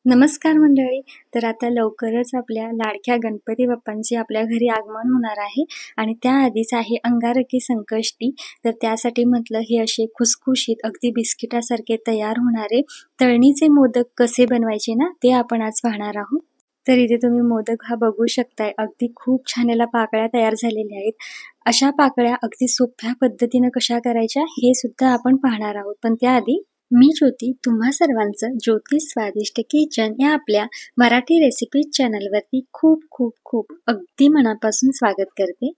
नमस्कार मंडळी. तर आता लवकरच आपल्या लाडक्या गणपती बाप्पांचे आपल्या घरी आगमन होणार आहे आणि त्याआधीच आहे अंगारकी संकष्टी. तर त्यासाठी म्हटलं हे असे खुसखुशीत अगदी बिस्किटासारखे तयार होणारे तळणीचे मोदक कसे बनवायचे ना, ते आपण आज पाहणार आहोत. तर इथे तुम्ही मोदक हा बघू शकताय. अगदी खूप छान याला पाकळ्या तयार झालेल्या आहेत. अशा पाकळ्या अगदी सोप्या पद्धतीनं कशा करायच्या हे सुद्धा आपण पाहणार आहोत. पण त्याआधी मी ज्योती तुम्हा सर्वांचं ज्योती स्वादिष्ट किचन या आपल्या मराठी रेसिपी चॅनलवरती खूप खूप खूप अगदी मनापासून स्वागत करते.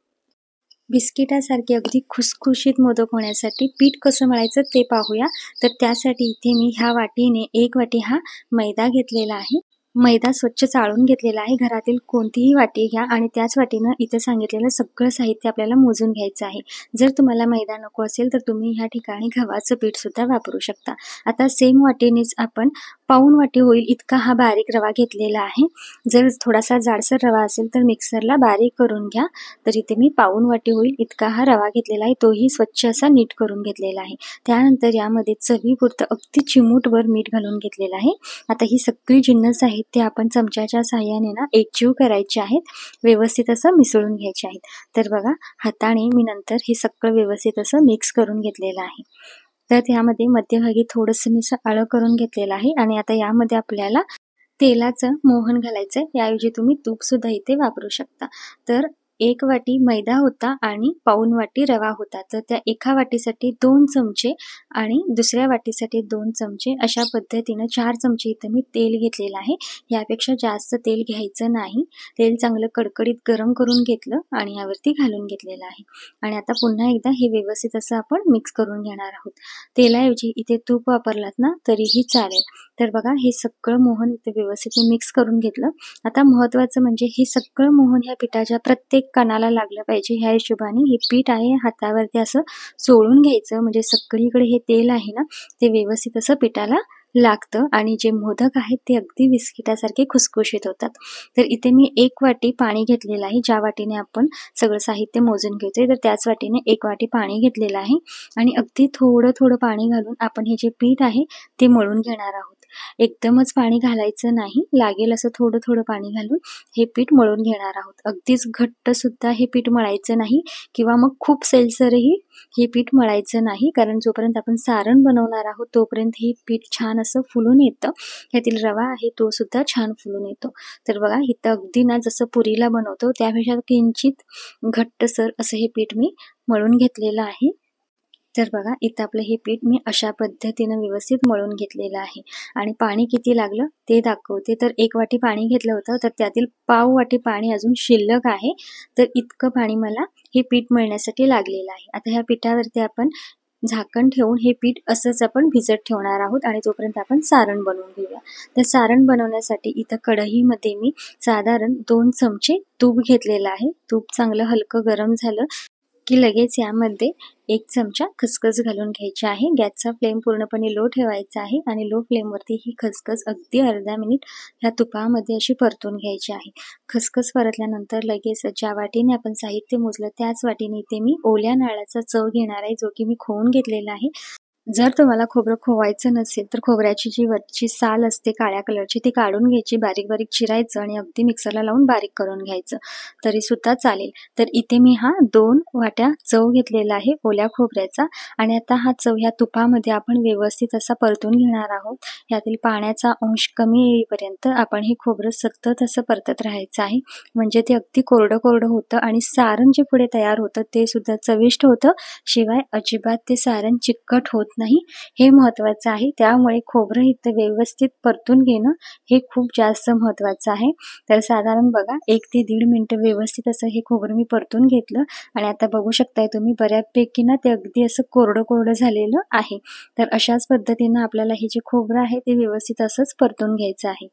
बिस्किटासारखे अगदी खुसखुशीत मोदक होण्यासाठी पीठ कसं मळायचं ते पाहूया. तर त्यासाठी इथे मी ह्या वाटीने 1 वाटी हा मैदा घेतलेला आहे. मैदा स्वच्छ चाळून घेतलेला आहे. घरातील कोणतीही वाटी घ्या आणि त्याच वाटीनं इथे सांगितलेलं सगळं साहित्य आपल्याला मोजून घ्यायचं आहे. जर तुम्हाला मैदा नको असेल तर तुम्ही ह्या ठिकाणी गव्हाचं पीठ सुद्धा वापरू शकता. आता सेम वाटीनेच आपण पाऊण वाटी होईल इतका हा बारीक रवा घेतलेला आहे. जर थोडासा जाडसर रवा असेल तर मिक्सरला बारीक करून घ्या. तर इथे मी पाऊण वाटी होईल इतका हा रवा घेतलेला आहे. तोही स्वच्छ असा नीट करून घेतलेला आहे. त्यानंतर यामध्ये चवीपुरतं अगदी चिमूटभर मीठ घालून घेतलेलं आहे. आता ही सगळी जिन्नस आहेत ते आपण चमच्याच्या साहाय्याने ना एकजीव करायचे आहेत. व्यवस्थित असं मिसळून घ्यायचे आहेत. तर बघा हाताने मी नंतर हे सगळं व्यवस्थित असं मिक्स करून घेतलेलं आहे. तर यामध्ये मध्यभागी थोडंसं मी असं आळं करून घेतलेलं आहे आणि आता यामध्ये आपल्याला तेलाचं मोहन घालायचं आहे. याऐवजी तुम्ही तूप सुद्धा इथे वापरू शकता. तर 1 वाटी मैदा होता आणि पाऊण वाटी रवा होता. तर त्या एका वाटीसाठी 2 चमचे आणि दुसऱ्या वाटीसाठी 2 चमचे अशा पद्धतीनं 4 चमचे इथं मी तेल घेतलेलं आहे. यापेक्षा जास्त तेल घ्यायचं नाही. तेल चांगलं कडकडीत गरम करून घेतलं आणि यावरती घालून घेतलेलं आहे. आणि आता पुन्हा एकदा हे व्यवस्थित असं आपण मिक्स करून घेणार आहोत. तेलाऐवजी इथे तूप वापरलात ना तरीही चालेल. तर बघा हे सगळं मोहन इथे व्यवस्थित मिक्स करून घेतलं. आता महत्त्वाचं म्हणजे हे सगळं मोहन ह्या पिठाच्या प्रत्येक कणाला लागलं पाहिजे. ह्या हिशोबाने हे पीठ आहे हातावरती असं चोळून घ्यायचं. म्हणजे सगळीकडे हे तेल आहे ना ते व्यवस्थित असं पिठाला लागतं आणि जे मोदक आहेत ते अगदी बिस्किटासारखे खुसखुशीत होतात. तर इथे मी 1 वाटी पाणी घेतलेलं आहे. ज्या वाटीने आपण सगळं साहित्य मोजून घेतोय तर त्याच वाटीने 1 वाटी पाणी घेतलेलं आहे आणि अगदी थोडं थोडं पाणी घालून आपण हे जे पीठ आहे ते मळून घेणार आहोत. एकदमच पाणी घालायचं नाही. लागेल असं थोडं थोडं पाणी घालून हे पीठ मळून घेणार आहोत. अगदीच घट्ट सुद्धा हे पीठ मळायचं नाही किंवा मग खूप सैलसरही हे पीठ मळायचं नाही. कारण जोपर्यंत आपण सारण बनवणार आहोत तोपर्यंत हे पीठ छान असं फुलून येतं. ह्यातील रवा आहे तो सुद्धा छान फुलून येतो. तर बघा इथं अगदी ना जसं पुरीला बनवतो त्यापेक्षा किंचित घट्टसर असं हे पीठ मी मळून घेतलेलं आहे. तर बघा इथं आपलं हे पीठ मी अशा पद्धतीनं व्यवस्थित मळून घेतलेलं आहे आणि पाणी किती लागलं ते दाखवते. तर 1 वाटी पाणी घेतलं होतं तर त्यातील पाव वाटी पाणी अजून शिल्लक आहे. तर इतकं पाणी मला हे पीठ मळण्यासाठी लागलेलं आहे. आता ह्या पिठावरती आपण झाकण ठेवून हे पीठ असंच आपण भिजत ठेवणार आहोत आणि तोपर्यंत आपण सारण बनवून घेऊया. तर सारण बनवण्यासाठी इथं कढईमध्ये मी साधारण 2 चमचे तूप घेतलेलं आहे. तूप चांगलं हलकं गरम झालं की लगेच यामध्ये 1 चमचा खसखस घालून घ्यायची आहे. गॅसचा फ्लेम पूर्णपणे लो ठेवायचा आहे आणि लो फ्लेमवरती ही खसखस अगदी अर्धा मिनिट ह्या तुपामध्ये अशी परतून घ्यायची आहे. खसखस परतल्यानंतर लगेच ज्या वाटीने आपण साहित्य मोजलं त्याच वाटीने इथे मी ओल्या नारळाचा चव घेणार आहे, जो की मी खवून घेतलेला आहे. जर तुम्हाला खोबरं खवायचं नसेल तर खोबऱ्याची जी वरची साल असते काळ्या कलरची ती काढून घ्यायची, बारीक बारीक चिरायचं आणि अगदी मिक्सरला लावून बारीक करून घ्यायचं तरी सुद्धा चालेल. तर इथे मी हा 2 वाट्या चव घेतलेला आहे ओल्या खोबऱ्याचा आणि आता हा चव ह्या तुपामध्ये आपण व्यवस्थित असा परतून घेणार आहोत. यातील पाण्याचा अंश कमी येईपर्यंत आपण हे खोबरं सतत असं परतत राहायचं आहे. म्हणजे ते अगदी कोरडं कोरडं होतं आणि सारण जे पुढे तयार होतं ते सुद्धा चविष्ट होतं. शिवाय अजिबात ते सारण चिकट होत नाही. हे महत्त्वाचं आहे. त्यामुळे खोबरं इथं व्यवस्थित परतून घेणं हे खूप जास्त महत्त्वाचं आहे. तर साधारण बघा 1 ते 1.5 मिनिटं व्यवस्थित असं हे खोबरं मी परतून घेतलं आणि आता बघू शकताय तुम्ही बऱ्यापैकी ना ते अगदी असं कोरडं कोरडं झालेलं आहे. तर अशाच पद्धतीनं आपल्याला हे जे खोबरं आहे ते व्यवस्थित असंच परतून घ्यायचं आहे.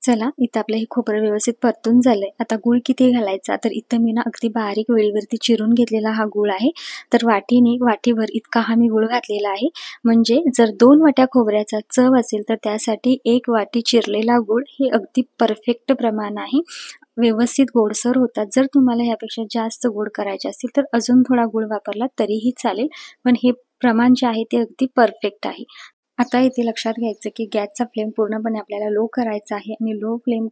चला इथं आपलं हे खोबरं व्यवस्थित परतून झालंय. आता गूळ किती घालायचा तर इथं मी ना अगदी बारीक वेळीवरती चिरून घेतलेला हा गूळ आहे. तर वाटीभर इतका हा मी गूळ घातलेला आहे. म्हणजे जर 2 वाट्या खोबऱ्याचा चव असेल तर त्यासाठी 1 वाटी चिरलेला गूळ हे अगदी परफेक्ट प्रमाण आहे. व्यवस्थित गोडसर होतात. जर तुम्हाला ह्यापेक्षा जास्त गोड करायचे असतील तर अजून थोडा गूळ वापरला तरीही चालेल. पण हे प्रमाण जे आहे ते अगदी परफेक्ट आहे. आता इथे लक्षात घ्यायचं की गॅसचा फ्लेम पूर्णपणे आपल्याला लो करायचा आहे आणि लो फ्लेम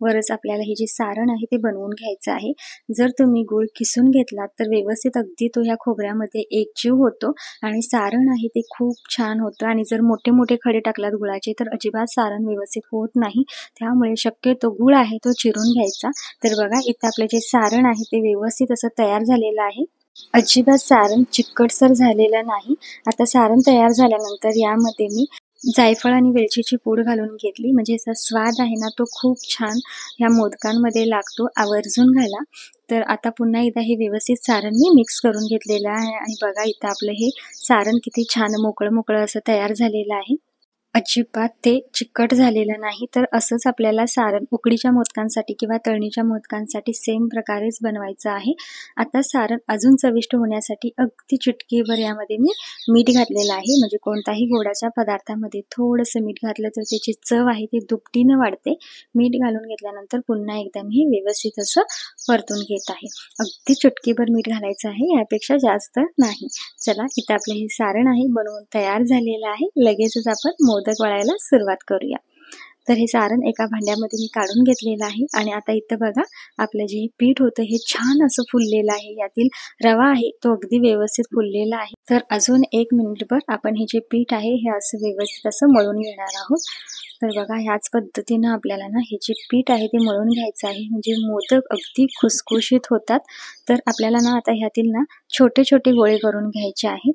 वरच आपल्याला हे जे सारण आहे ते बनवून घ्यायचं आहे. जर तुम्ही गूळ किसून घेतलात तर व्यवस्थित अगदी तो ह्या खोबऱ्यामध्ये एकजीव होतो आणि सारण आहे ते खूप छान होतं. आणि जर मोठे मोठे खडे टाकलात गुळाचे तर अजिबात सारण व्यवस्थित होत नाही. त्यामुळे शक्यतो गूळ आहे तो चिरून घ्यायचा. तर बघा इथं आपलं जे सारण आहे ते व्यवस्थित असं तयार झालेलं आहे. अजिबात सारण चिकटसर झालेलं नाही. आता सारण तयार झाल्यानंतर यामध्ये मी जायफळ आणि वेलचीची पूड घालून घेतली. म्हणजे याचा स्वाद आहे ना तो खूप छान ह्या मोदकांमध्ये लागतो. आवर्जून घाला. तर आता पुन्हा एकदा हे व्यवस्थित सारण मी मिक्स करून घेतलेलं आहे आणि बघा इथं आपलं हे सारण किती छान मोकळं मोकळं असं तयार झालेलं आहे. अजिबात ते चिकट झालेलं नाही. तर असंच आपल्याला सारण उकडीच्या मोदकांसाठी किंवा तळणीच्या मोदकांसाठी सेम प्रकारेच बनवायचं आहे. आता सारण अजून चविष्ट होण्यासाठी अगदी चुटकीभर यामध्ये मी मीठ घातलेलं आहे. म्हणजे कोणताही गोडाच्या पदार्थामध्ये थोडंसं मीठ घातलं तर त्याची चव आहे ती दुपटीनं वाढते. मीठ घालून घेतल्यानंतर पुन्हा एकदा मी व्यवस्थित असं परतून घेत आहे. अगदी चुटकीभर मीठ घालायचं आहे, यापेक्षा जास्त नाही. चला इथं आपलं हे सारण आहे बनवून तयार झालेलं आहे. लगेचच आपण मोदक वळायला सुरुवात करूया. तर हे सारण एका भांड्यामध्ये मी काढून घेतलेलं आहे आणि आता इथं बघा आपलं जे पीठ होतं हे छान असं फुललेलं आहे. यातील रवा आहे तो अगदी व्यवस्थित फुललेला आहे. तर अजून 1 मिनिटभर आपण हे जे पीठ आहे हे असं व्यवस्थित असं मळून घेणार आहोत. तर बघा ह्याच पद्धतीनं आपल्याला ना हे जे पीठ आहे ते मळून घ्यायचं आहे. म्हणजे मोदक अगदी खुसखुशीत होतात. तर आपल्याला ना आता ह्यातील ना छोटे छोटे गोळे करून घ्यायचे आहेत.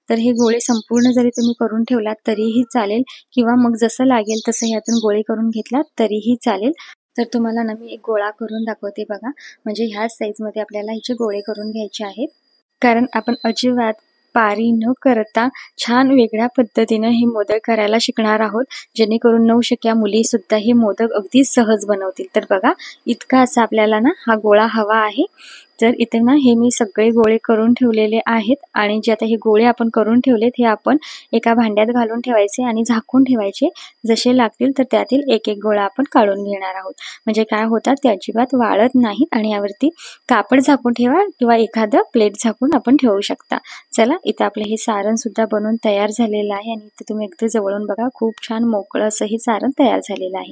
तर हे गोळे संपूर्ण जरी तुम्ही करून ठेवलात तरीही चालेल किंवा मग जसं लागेल तसं ह्यातून गोळे करून घेतलात तरीही चालेल. तर तुम्हाला ना मी एक गोळा करून दाखवते बघा. म्हणजे ह्याच साईजमध्ये आपल्याला ह्याचे गोळे करून घ्यायचे आहेत. कारण आपण अजिबात पारी न करता छान वेगळ्या पद्धतीनं हे मोदक करायला शिकणार आहोत. जेणेकरून 9 शक्या मुलीसुद्धा हे मोदक अगदी सहज बनवतील. तर बघा इतका असा आपल्याला ना हा गोळा हवा आहे. तर इथे ना हे मी सगळे गोळे करून ठेवलेले आहेत आणि जे आता हे गोळे आपण करून ठेवलेत हे आपण एका भांड्यात घालून ठेवायचे आणि झाकून ठेवायचे. जसे लागतील तर त्यातील एक एक गोळा आपण काढून घेणार आहोत. म्हणजे काय होतात ते अजिबात वाळत नाहीत आणि यावरती कापड झाकून ठेवा किंवा एखादं प्लेट झाकून आपण ठेवू शकता. चला इथं आपलं हे सारण सुद्धा बनवून तयार झालेलं आहे आणि इथे तुम्ही अगदी जवळून बघा खूप छान मोकळं असं हे सारण तयार झालेलं आहे.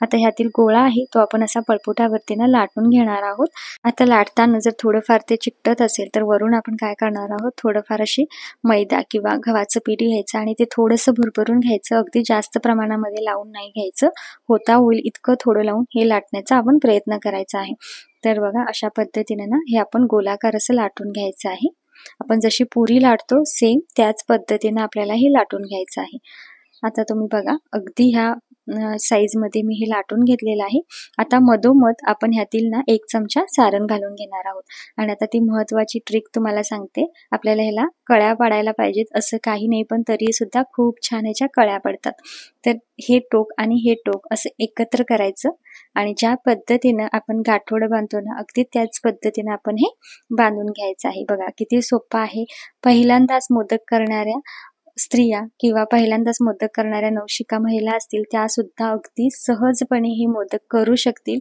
आता ह्यातील गोळा आहे तो आपण असा पळपुटावरती ना लाटून घेणार आहोत. आता लाटताना जर थोडंफार ते चिकटत असेल तर वरून आपण काय करणार आहोत थोडंफार अशी मैदा किंवा गव्हाचं पीठ घ्यायचं आणि ते थोडंसं भरभरून घ्यायचं. अगदी जास्त प्रमाणामध्ये लावून नाही घ्यायचं. होता होईल इतकं थोडं लावून हे लाटण्याचा आपण प्रयत्न करायचा आहे. तर बघा अशा पद्धतीने ना हे आपण गोलाकार असं लाटून घ्यायचं आहे. आपण जशी पुरी लाटतो सेम त्याच पद्धतीने आपल्याला हे लाटून घ्यायचं आहे. आता तुम्ही बघा अगदी ह्या साईजमध्ये मी हे लाटून घेतलेलं आहे. आता मधोमध आपण ह्यातील ना 1 चमचा सारण घालून घेणार आहोत आणि आता ती महत्त्वाची ट्रिक तुम्हाला सांगते. आपल्याला ह्याला कळ्या पाडायला पाहिजेत असं काही नाही, पण तरी सुद्धा खूप छान ह्याच्या कळ्या पडतात. तर हे टोक आणि हे टोक असं एकत्र करायचं आणि ज्या पद्धतीनं आपण गाठोडं बांधतो ना अगदी त्याच पद्धतीनं आपण हे बांधून घ्यायचं आहे. बघा किती सोपं आहे. पहिल्यांदाच मोदक करणाऱ्या स्त्रिया किंवा पहिल्यांदाच मोदक करणाऱ्या नवशिका महिला असतील त्या सुद्धा अगदी सहजपणे हे मोदक करू शकतील.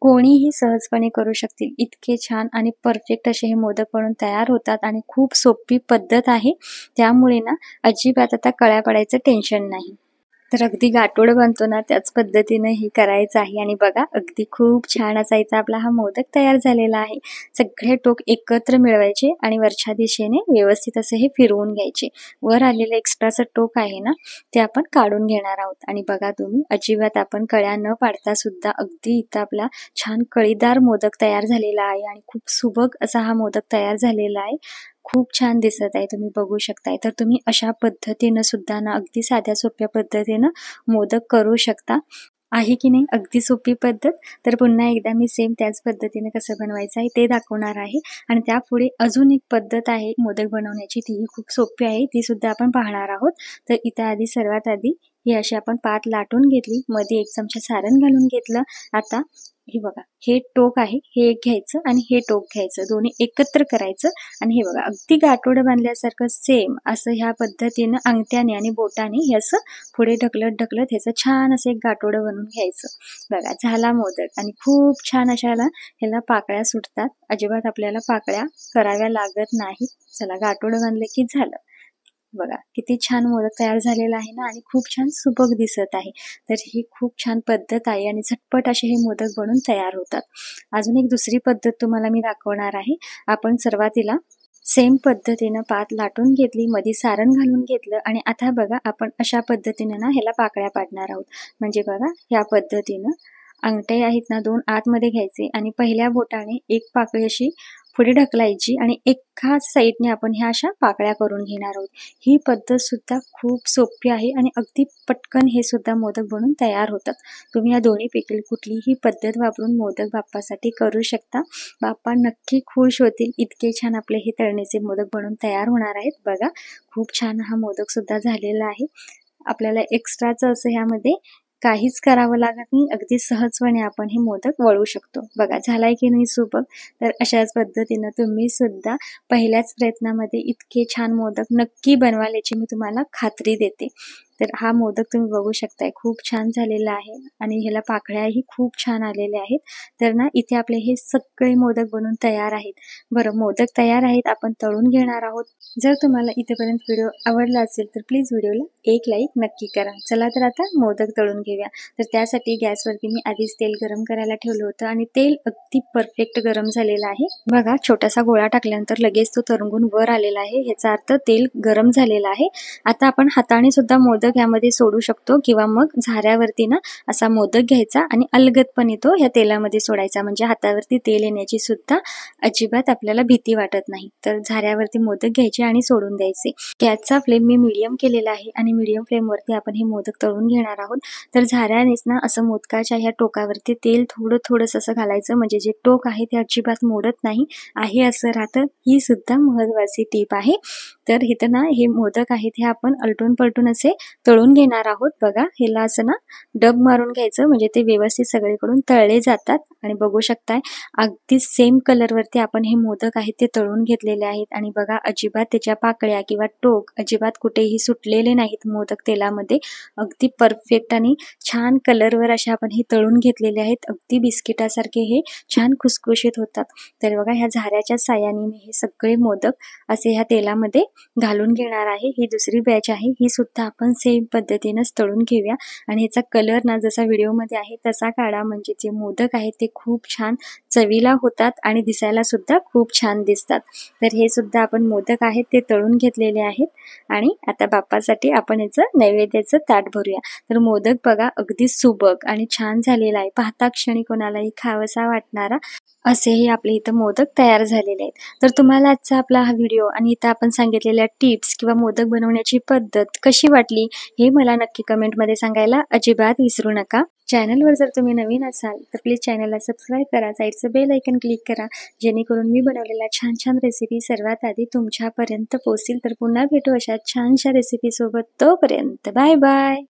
कोणीही सहजपणे करू शकतील. इतके छान आणि परफेक्ट असे हे मोदक बनून तयार होतात आणि खूप सोपी पद्धत आहे. त्यामुळे ना अजिबात आता कळ्या पडायचं टेन्शन नाही. तर अगदी गाठोडं बांधतो ना त्याच पद्धतीनं हे करायचं आहे आणि बघा अगदी खूप छान असा इथं आपला हा मोदक तयार झालेला आहे. सगळे टोक एकत्र मिळवायचे आणि वरच्या दिशेने व्यवस्थित असे हे फिरवून घ्यायचे. वर आलेलं एक्स्ट्राचं टोक आहे ना ते आपण काढून घेणार आहोत आणि बघा तुम्ही अजिबात आपण कळ्या न पाडता सुद्धा अगदी इथं आपला छान कळीदार मोदक तयार झालेला आहे आणि खूप सुबक असा हा मोदक तयार झालेला आहे. खूप छान दिसत आहे, तुम्ही बघू शकताय. तर तुम्ही अशा पद्धतीनं सुद्धा ना अगदी साध्या सोप्या पद्धतीनं मोदक करू शकता. आहे की नाही अगदी सोपी पद्धत. तर पुन्हा एकदा मी सेम त्याच पद्धतीने कसं बनवायचं आहे ते दाखवणार आहे आणि त्यापुढे अजून एक पद्धत आहे मोदक बनवण्याची, तीही खूप सोपी आहे, ती सुद्धा आपण पाहणार आहोत. तर इथं सर्वात आधी ही अशी आपण पात लाटून घेतली, मध्ये 1 चमचा सारण घालून घेतलं. आता हे बघा हे टोक आहे हे एक घ्यायचं आणि हे टोक घ्यायचं, दोन्ही एकत्र करायचं आणि हे बघा अगदी गाठोडं बांधल्यासारखं सेम असं ह्या पद्धतीनं अंगठ्याने आणि बोटाने हे असं पुढे ढकलत ढकलत ह्याचं छान असं एक गाठोडं बनवून घ्यायचं. बघा झाला मोदक आणि खूप छान अशाला ह्याला पाकळ्या सुटतात. अजिबात आपल्याला पाकळ्या कराव्या लागत नाहीत. चला गाठोडं बांधले की झालं. बघा किती छान मोदक तयार झालेला आहे ना आणि खूप छान सुबक दिसत आहे. तर ही खूप छान पद्धत आहे आणि झटपट असे हे मोदक बनून तयार होतात. अजून एक दुसरी पद्धत तुम्हाला मी दाखवणार आहे. आपण सुरुवातीला सेम पद्धतीनं पात लाटून घेतली, मध्ये सारण घालून घेतलं आणि आता बघा आपण अशा पद्धतीने ना ह्याला पाकळ्या पाडणार आहोत. म्हणजे बघा ह्या पद्धतीनं अंगठे आहेत ना 2 आतमध्ये घ्यायचे आणि पहिल्या बोटाने एक पाकळी अशी पुढे ढकलायची आणि एका साईडने आपण ह्या अशा पाकळ्या करून घेणार आहोत. ही पद्धत सुद्धा खूप सोपी आहे आणि अगदी पटकन हे सुद्धा मोदक बनून तयार होतात. तुम्ही या दोन्हीपैकी कुठलीही पद्धत वापरून मोदक बाप्पासाठी करू शकता. बाप्पा नक्की खुश होतील. इतके छान आपले हे तळणीचे मोदक बनून तयार होणार आहेत. बघा खूप छान हा मोदक सुद्धा झालेला आहे. आपल्याला एक्स्ट्राचं असं ह्यामध्ये काहीच करावं लागत नाही. अगदी सहजपणे आपण हे मोदक वळू शकतो. बघा झालाय की नाही सुबक. तर अशाच पद्धतीनं तुम्ही सुद्धा पहिल्याच प्रयत्नामध्ये इतके छान मोदक नक्की बनवाल याची मी तुम्हाला खात्री देते. तर हा मोदक तुम्ही बघू शकताय खूप छान झालेला आहे आणि ह्याला पाकळ्याही खूप छान आलेल्या आहेत. तर ना इथे आपले हे सगळे मोदक बनून तयार आहेत. बरं मोदक तयार आहेत, आपण तळून घेणार आहोत. जर तुम्हाला इथेपर्यंत व्हिडिओ आवडला असेल तर प्लीज व्हिडिओला एक लाईक नक्की करा. चला तर आता मोदक तळून घेऊया. तर त्यासाठी गॅसवरती मी आधीच तेल गरम करायला ठेवलं होतं आणि तेल अगदी परफेक्ट गरम झालेलं आहे. बघा छोटासा गोळा टाकल्यानंतर लगेच तो तरंगून वर आलेला आहे. ह्याचा अर्थ तेल गरम झालेलं आहे. आता आपण हाताने सुद्धा मोदक यामध्ये सोडू शकतो किंवा मग झाऱ्यावरती ना असा मोदक घ्यायचा आणि अलगदपणे तो ह्या तेलामध्ये सोडायचा. म्हणजे हातावरती तेल येण्याची सुद्धा अजिबात आपल्याला भीती वाटत नाही. तर झाऱ्यावरती मोदक घ्यायचे आणि सोडून द्यायचे. गॅसचा फ्लेम मी मीडियम केलेला आहे आणि मीडियम फ्लेमवरती आपण हे मोदक तळून घेणार आहोत. तर झाऱ्यानेच ना असं मोदकाच्या ह्या टोकावरती तेल थोडंसं असं घालायचं. म्हणजे जे टोक आहे ते अजिबात मोडत नाही आहे असं राहतं. ही सुद्धा महत्त्वाची टीप आहे. तर इथं ना हे मोदक आहेत हे आपण अलटून पलटून असे तळून घेणार आहोत. बघा ह्याला असं ना डब मारून घ्यायचं म्हणजे ते व्यवस्थित सगळीकडून तळले जातात. आणि बघू शकताय अगदी सेम कलरवरती आपण हे मोदक आहेत ते तळून घेतलेले आहेत. आणि बघा अजिबात त्याच्या पाकळ्या किंवा टोक अजिबात कुठेही सुटलेले नाहीत मोदक तेलामध्ये. अगदी परफेक्ट आणि छान कलरवर असे आपण हे तळून घेतलेले आहेत. अगदी बिस्किटासारखे हे छान खुसखुशीत होतात. तर बघा ह्या झाऱ्याच्या साह्याने मी हे सगळे मोदक असे ह्या तेलामध्ये घालून घेणार आहे. ही दुसरी बॅच आहे. ही सुद्धा आपण सेम पद्धतीनंच तळून घेऊया आणि ह्याचा कलर ना जसा व्हिडिओमध्ये आहे तसा काढा. म्हणजे जे मोदक आहेत ते खूप छान चवीला होतात आणि दिसायला सुद्धा खूप छान दिसतात. तर हे सुद्धा आपण मोदक आहेत ते तळून घेतलेले आहेत आणि आता बाप्पासाठी आपण याचं नैवेद्याचं ताट भरूया. तर मोदक बघा अगदी सुबक आणि छान झालेला आहे. पाहता क्षणी कोणालाही खावासा वाटणारा असेही आपले इथं मोदक तयार झालेले आहेत. तर तुम्हाला आजचा आपला हा व्हिडिओ आणि इथं आपण सांगितलेल्या टिप्स किंवा मोदक बनवण्याची पद्धत कशी वाटली हे मला नक्की कमेंटमध्ये सांगायला अजिबात विसरू नका. चॅनलवर जर तुम्ही नवीन असाल तर प्लीज चॅनलला सबस्क्राईब करा. साईडचं बेल आयकन क्लिक करा जेणेकरून मी बनवलेल्या छान छान रेसिपी सर्वात आधी तुमच्यापर्यंत पोहोचतील. तर पुन्हा भेटू अशा छानशा रेसिपी सोबत. तोपर्यंत बाय बाय.